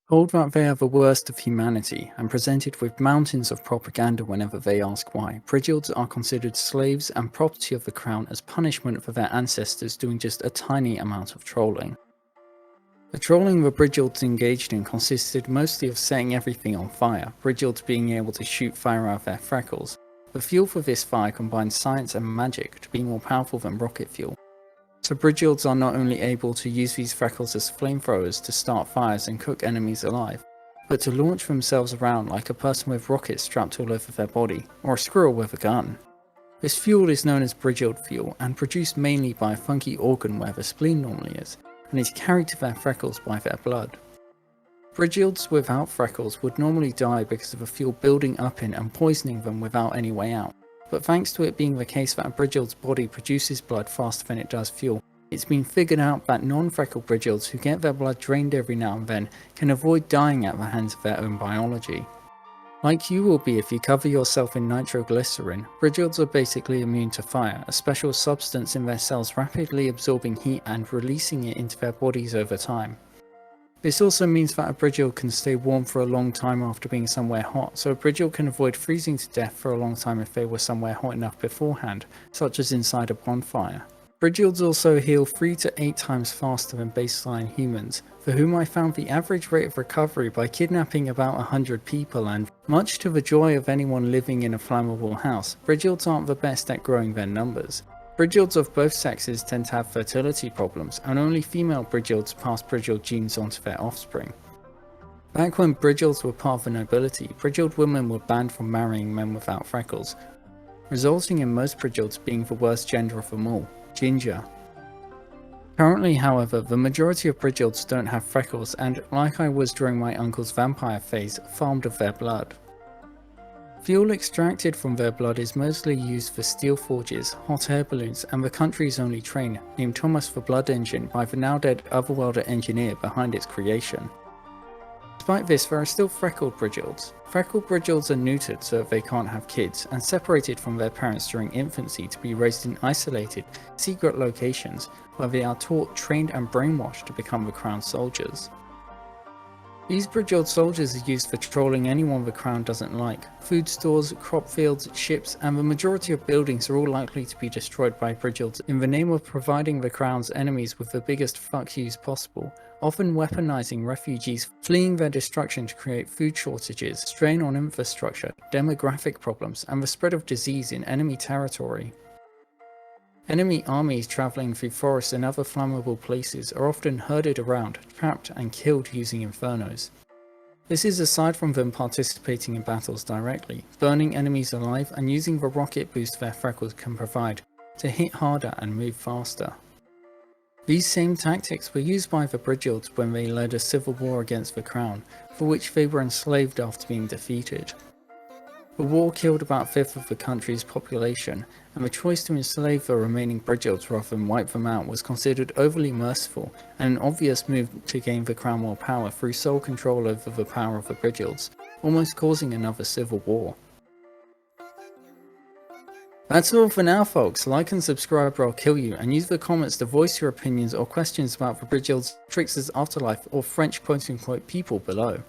Told that they are the worst of humanity, and presented with mountains of propaganda whenever they ask why, Brijilds are considered slaves and property of the crown as punishment for their ancestors doing just a tiny amount of trolling. The trolling the Brijilds engaged in consisted mostly of setting everything on fire, Brijilds being able to shoot fire out of their freckles. The fuel for this fire combines science and magic to be more powerful than rocket fuel. So Brijilds are not only able to use these freckles as flamethrowers to start fires and cook enemies alive, but to launch themselves around like a person with rockets strapped all over their body, or a squirrel with a gun. This fuel is known as Brijild fuel and produced mainly by a funky organ where the spleen normally is, and is carried to their freckles by their blood. Brijilds without freckles would normally die because of the fuel building up in and poisoning them without any way out. But thanks to it being the case that a Brijild's body produces blood faster than it does fuel, it's been figured out that non-freckled Brijilds who get their blood drained every now and then can avoid dying at the hands of their own biology. Like you will be if you cover yourself in nitroglycerin, Brijilds are basically immune to fire, a special substance in their cells rapidly absorbing heat and releasing it into their bodies over time. This also means that a Brijild can stay warm for a long time after being somewhere hot, so a Brijild can avoid freezing to death for a long time if they were somewhere hot enough beforehand, such as inside a bonfire. Brijilds also heal 3 to 8 times faster than baseline humans, for whom I found the average rate of recovery by kidnapping about 100 people, and much to the joy of anyone living in a flammable house, Brijilds aren't the best at growing their numbers. Brijilds of both sexes tend to have fertility problems, and only female Brijilds pass Brijild genes onto their offspring. Back when Brijilds were part of the nobility, Brijild women were banned from marrying men without freckles, resulting in most Brijilds being the worst gender of them all, ginger. Currently, however, the majority of Brijilds don't have freckles and, like I was during my uncle's vampire phase, farmed of their blood. Fuel extracted from their blood is mostly used for steel forges, hot air balloons, and the country's only train, named Thomas the Blood Engine by the now dead Otherworlder engineer behind its creation. Despite this, there are still freckled Brijilds. Freckled Brijilds are neutered so that they can't have kids, and separated from their parents during infancy to be raised in isolated, secret locations, where they are taught, trained and brainwashed to become the Crown soldiers. These Brijild soldiers are used for trolling anyone the Crown doesn't like. Food stores, crop fields, ships, and the majority of buildings are all likely to be destroyed by Brijilds in the name of providing the Crown's enemies with the biggest fuck yous possible, often weaponizing refugees fleeing their destruction to create food shortages, strain on infrastructure, demographic problems, and the spread of disease in enemy territory. Enemy armies travelling through forests and other flammable places are often herded around, trapped and killed using infernos. This is aside from them participating in battles directly, burning enemies alive and using the rocket boost their freckles can provide to hit harder and move faster. These same tactics were used by the Brijilds when they led a civil war against the Crown, for which they were enslaved after being defeated. The war killed about a fifth of the country's population, and the choice to enslave the remaining Brijilds rather than wipe them out was considered overly merciful and an obvious move to gain the Crown more power through sole control over the power of the Brijilds, almost causing another civil war. That's all for now folks, like and subscribe or I'll kill you, and use the comments to voice your opinions or questions about the Brijilds, Tricksters, Afterlife or French quote-unquote people below.